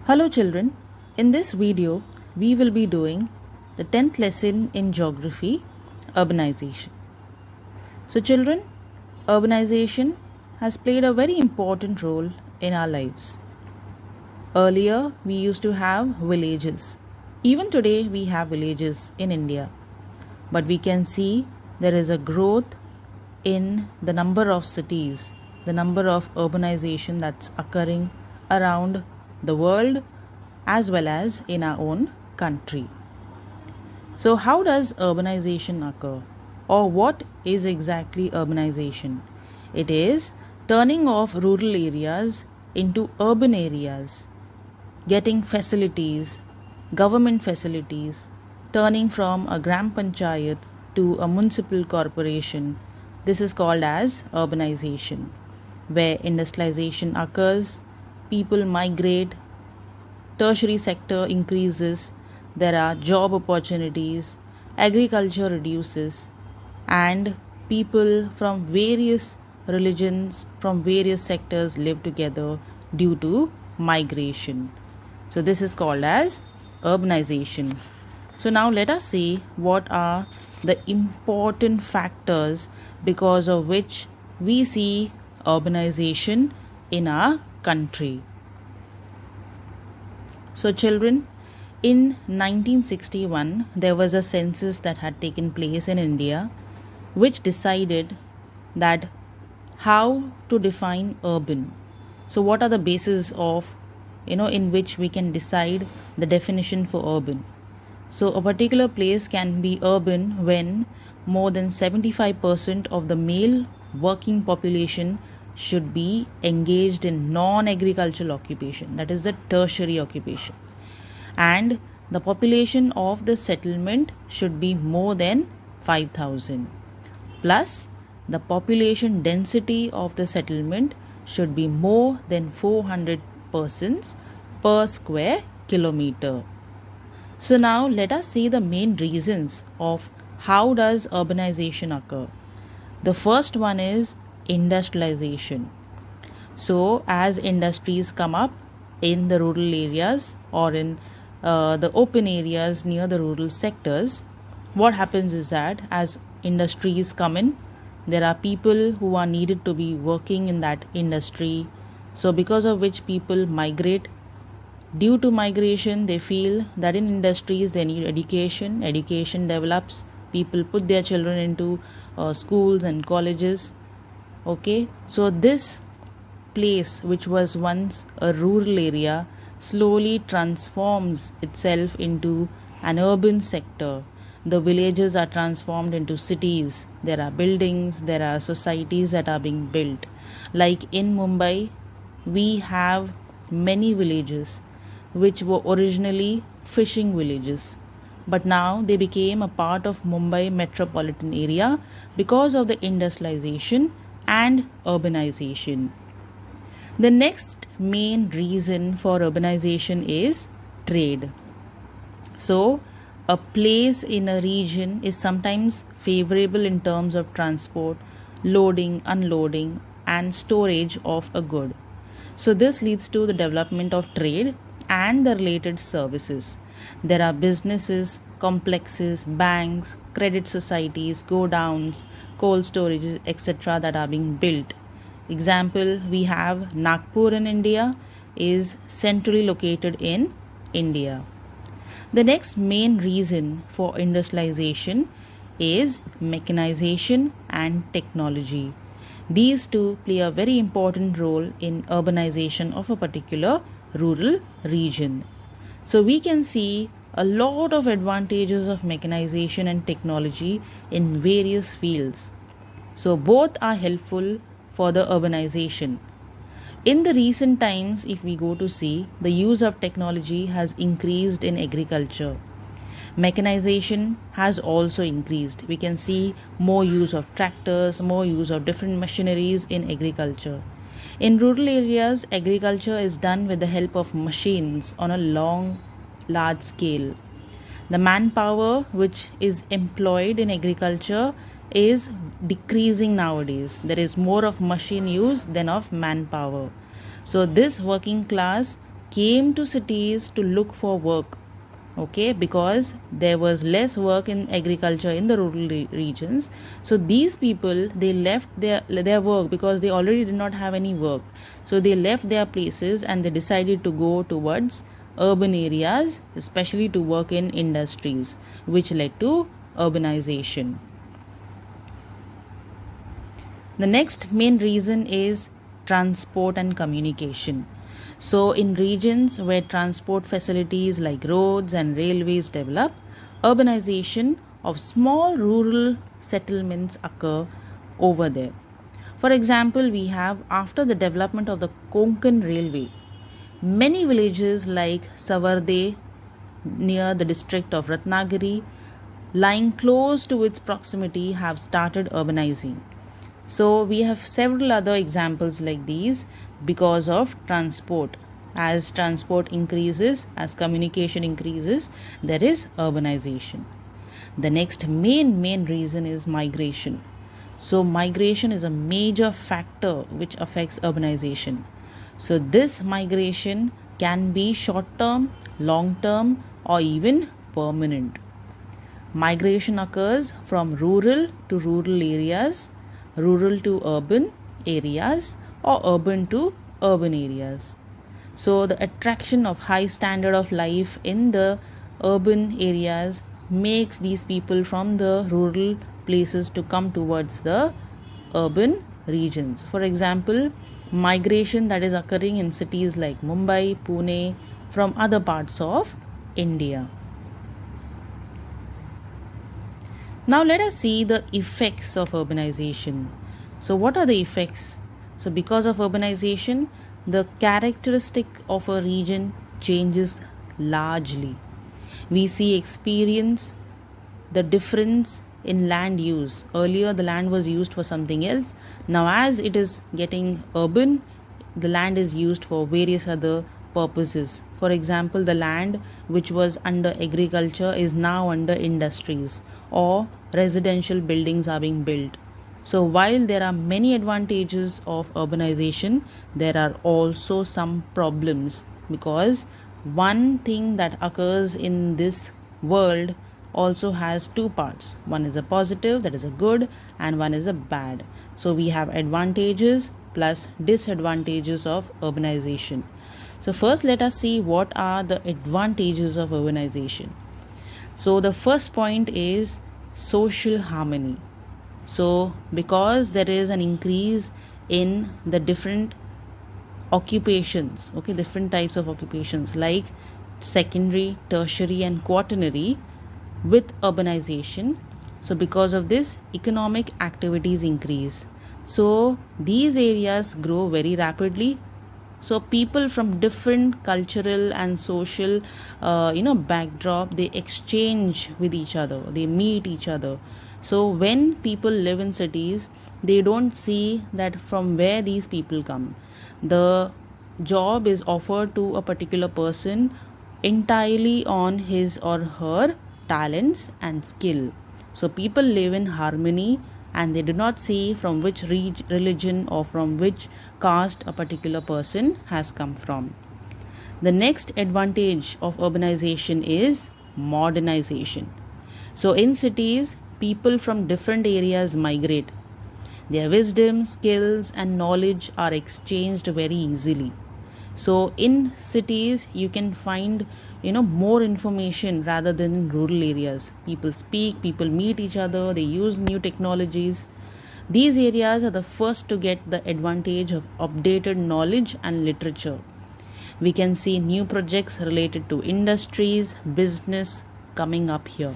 Hello children, in this video we will be doing the 10th lesson in geography, urbanization. So children, urbanization has played a very important role in our lives. Earlier we used to have villages. Even today we have villages in India. But we can see there is a growth in the number of cities, the number of urbanization that's occurring around the world as well as in our own country. So how does urbanization occur, or what is exactly urbanization? It is turning of rural areas into urban areas, getting facilities, government facilities, turning from a gram panchayat to a municipal corporation. This is called as urbanization, where industrialization occurs, people migrate, tertiary sector increases, there are job opportunities, agriculture reduces, and people from various religions, from various sectors live together due to migration. So this is called as urbanization. So now let us see what are the important factors because of which we see urbanization in our country. So children, in 1961 there was a census that had taken place in India which decided that how to define urban. So what are the bases of in which we can decide the definition for urban. So a particular place can be urban when more than 75% of the male working population should be engaged in non-agricultural occupation, that is the tertiary occupation, and the population of the settlement should be more than 5,000, plus the population density of the settlement should be more than 400 persons per square kilometer. So now let us see the main reasons of how does urbanization occur. The first one is industrialization. So as industries come up in the rural areas or in the open areas near the rural sectors, what happens is that as industries come in, there are people who are needed to be working in that industry. So because of which people migrate. Due to migration, they feel that in industries they need education. Education develops. People put their children into schools and colleges. Okay, so this place which was once a rural area slowly transforms itself into an urban sector. The villages are transformed into cities. There are buildings, there are societies that are being built. Like in Mumbai, we have many villages which were originally fishing villages, but now they became a part of Mumbai metropolitan area because of the industrialization and urbanization. The next main reason for urbanization is trade. So a place in a region is sometimes favorable in terms of transport, loading, unloading, and storage of a good. So this leads to the development of trade and the related services. There are businesses, complexes, banks, credit societies, godowns, cold storages, etc. that are being built. Example, we have Nagpur in India is centrally located in India. The next main reason for industrialization is mechanization and technology. These two play a very important role in urbanization of a particular rural region. So we can see a lot of advantages of mechanization and technology in various fields. So both are helpful for the urbanization. In the recent times, if we go to see, the use of technology has increased in agriculture. Mechanization has also increased. We can see more use of tractors, more use of different machineries in agriculture. In rural areas, agriculture is done with the help of machines on a large scale. The manpower which is employed in agriculture is decreasing nowadays. There is more of machine use than of manpower. So this working class came to cities to look for work, okay, because there was less work in agriculture in the rural regions. So these people, they left their work because they already did not have any work. So they left their places and they decided to go towards urban areas, especially to work in industries, which led to urbanization. The next main reason is transport and communication. So, in regions where transport facilities like roads and railways develop, urbanization of small rural settlements occur over there. For example, we have after the development of the Konkan Railway, many villages like Savarde near the district of Ratnagiri, lying close to its proximity, have started urbanizing. So we have several other examples like these because of transport. As transport increases, as communication increases, there is urbanization. The next main reason is migration. So migration is a major factor which affects urbanization. So this migration can be short term, long term, or even permanent. Migration occurs from rural to rural areas, rural to urban areas, or urban to urban areas. So the attraction of high standard of life in the urban areas makes these people from the rural places to come towards the urban regions. For example, migration that is occurring in cities like Mumbai, Pune, from other parts of India. Now let us see the effects of urbanization. So what are the effects? So because of urbanization, the characteristic of a region changes largely. We experience the difference in land use. Earlier the land was used for something else. Now as it is getting urban, the land is used for various other purposes. For example, the land which was under agriculture is now under industries, or residential buildings are being built. So while there are many advantages of urbanization, there are also some problems, because one thing that occurs in this world also has two parts. One is a positive, that is a good, and one is a bad. So we have advantages plus disadvantages of urbanization. So first let us see what are the advantages of urbanization. So the first point is social harmony. So because there is an increase in the different occupations, okay, different types of occupations like secondary, tertiary and quaternary with urbanization. So because of this, economic activities increase. So these areas grow very rapidly. So people from different cultural and social backdrop, they exchange with each other, they meet each other. So when people live in cities, they don't see that from where these people come. The job is offered to a particular person entirely on his or her talents and skill. So people live in harmony and they do not see from which religion or from which caste a particular person has come from. The next advantage of urbanization is modernization. So in cities, people from different areas migrate. Their wisdom, skills and knowledge are exchanged very easily. So in cities, you can find more information rather than in rural areas. People speak, people meet each other, they use new technologies. These areas are the first to get the advantage of updated knowledge and literature. We can see new projects related to industries, business coming up here.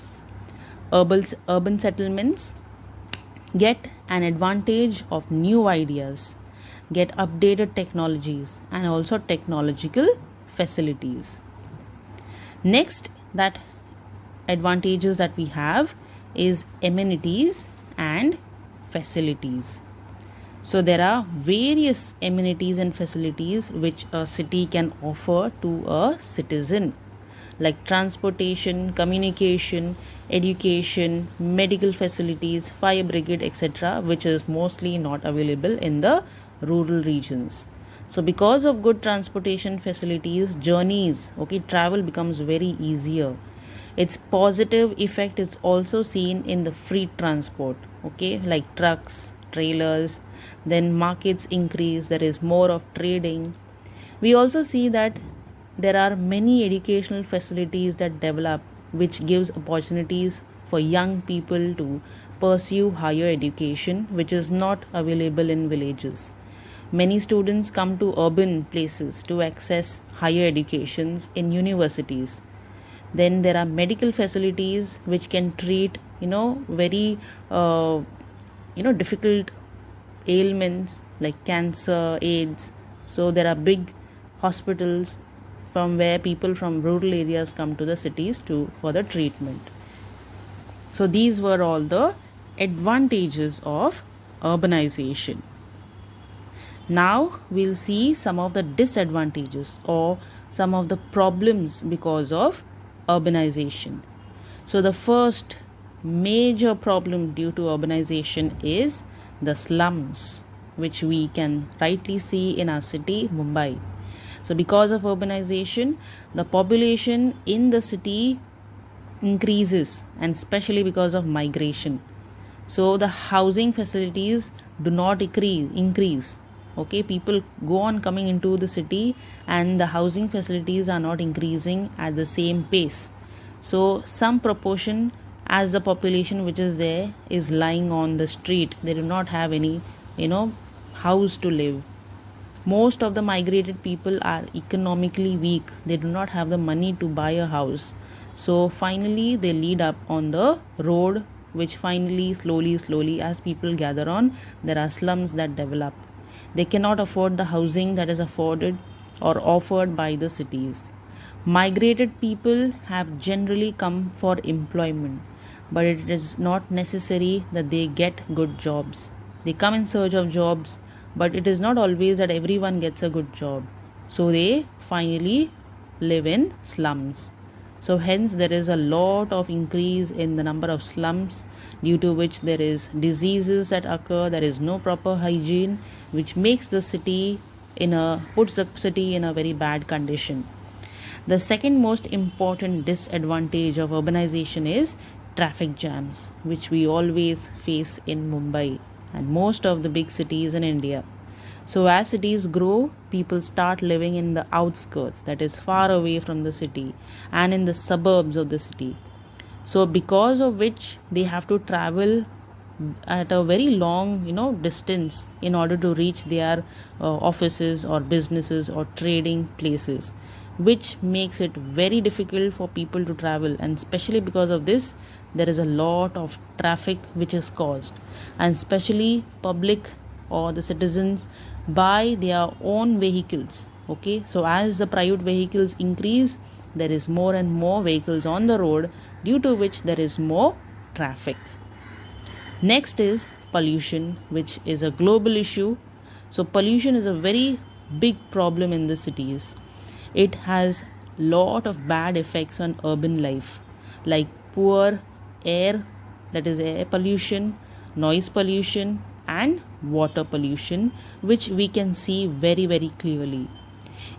Urban settlements get an advantage of new ideas, get updated technologies and also technological facilities. Next, that advantages that we have is amenities and facilities. So there are various amenities and facilities which a city can offer to a citizen, like transportation, communication, education, medical facilities, fire brigade, etc., which is mostly not available in the rural regions. So because of good transportation facilities, journeys, okay, travel becomes very easier. Its positive effect is also seen in the free transport, okay, like trucks, trailers. Then markets increase, there is more of trading. We also see that there are many educational facilities that develop, which gives opportunities for young people to pursue higher education, which is not available in villages. Many students come to urban places to access higher educations in universities. Then there are medical facilities which can treat, very difficult ailments like cancer, AIDS. So there are big hospitals from where people from rural areas come to the cities to for the treatment. So these were all the advantages of urbanization. Now we'll see some of the disadvantages or some of the problems because of urbanization. So the first major problem due to urbanization is the slums, which we can rightly see in our city, Mumbai. So because of urbanization, the population in the city increases, and especially because of migration. So the housing facilities do not increase. Okay, people go on coming into the city and the housing facilities are not increasing at the same pace. So some proportion as the population which is there is lying on the street. They do not have any, house to live. Most of the migrated people are economically weak. They do not have the money to buy a house. So finally they lead up on the road, which finally slowly as people gather on, there are slums that develop. They cannot afford the housing that is afforded or offered by the cities. Migrated people have generally come for employment, but it is not necessary that they get good jobs. They come in search of jobs, but it is not always that everyone gets a good job. So they finally live in slums. So hence there is a lot of increase in the number of slums, due to which there is diseases that occur, there is no proper hygiene, which makes the city puts the city in a very bad condition. The second most important disadvantage of urbanization is traffic jams, which we always face in Mumbai and most of the big cities in India. So as cities grow, people start living in the outskirts, that is far away from the city, and in the suburbs of the city. So because of which they have to travel at a very long, distance in order to reach their offices or businesses or trading places, which makes it very difficult for people to travel. And especially because of this, there is a lot of traffic which is caused, and especially public or the citizens buy their own vehicles. Okay, so as the private vehicles increase, there is more and more vehicles on the road, due to which there is more traffic. Next is pollution, which is a global issue. So pollution is a very big problem in the cities. It has lot of bad effects on urban life, like poor air, that is air pollution, noise pollution, and water pollution, which we can see very clearly.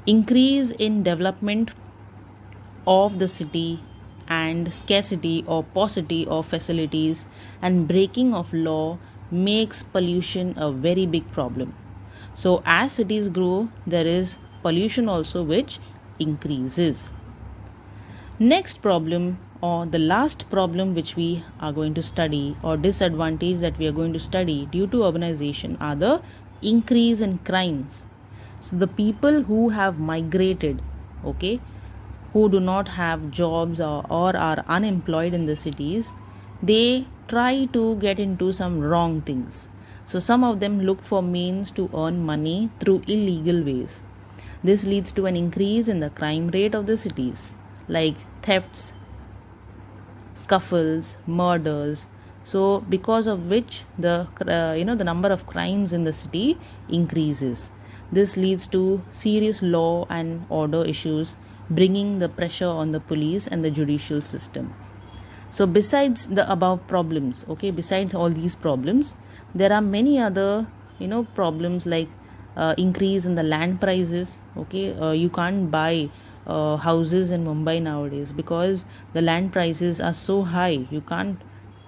Increase in development of the city and scarcity or paucity of facilities and breaking of law makes pollution a very big problem. So as cities grow, there is pollution also which increases. Next problem, or the last problem which we are going to study, or disadvantage that we are going to study due to urbanization, are the increase in crimes. So the people who have migrated, okay, who do not have jobs or are unemployed in the cities, they try to get into some wrong things. So some of them look for means to earn money through illegal ways. This leads to an increase in the crime rate of the cities, like thefts, scuffles, murders. So because of which the number of crimes in the city increases. This leads to serious law and order issues, bringing the pressure on the police and the judicial system. So besides the above problems, okay, besides all these problems, there are many other problems like increase in the land prices. Okay, you can't buy houses in Mumbai nowadays because the land prices are so high. You can't,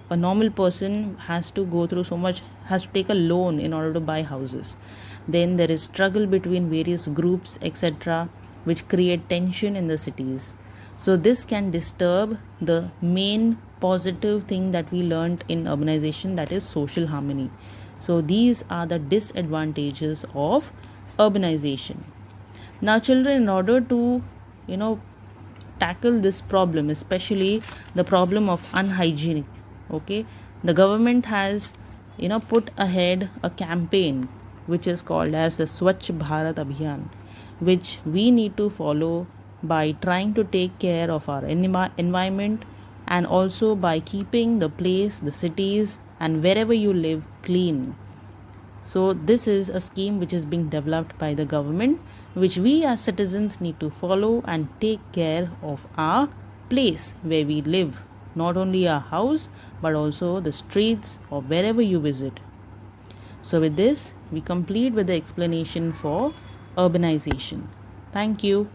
a normal person has to go through so much, has to take a loan in order to buy houses. Then there is struggle between various groups, etc., which create tension in the cities. So this can disturb the main positive thing that we learned in urbanization, that is social harmony. So these are the disadvantages of urbanization. Now children, in order to you know tackle this problem, especially the problem of unhygienic, okay, the government has put ahead a campaign which is called as the Swachh Bharat Abhiyan, which we need to follow by trying to take care of our environment, and also by keeping the place, the cities, and wherever you live clean. So this is a scheme which is being developed by the government, which we as citizens need to follow and take care of our place where we live, not only our house but also the streets or wherever you visit. So with this, we complete with the explanation for urbanization. Thank you.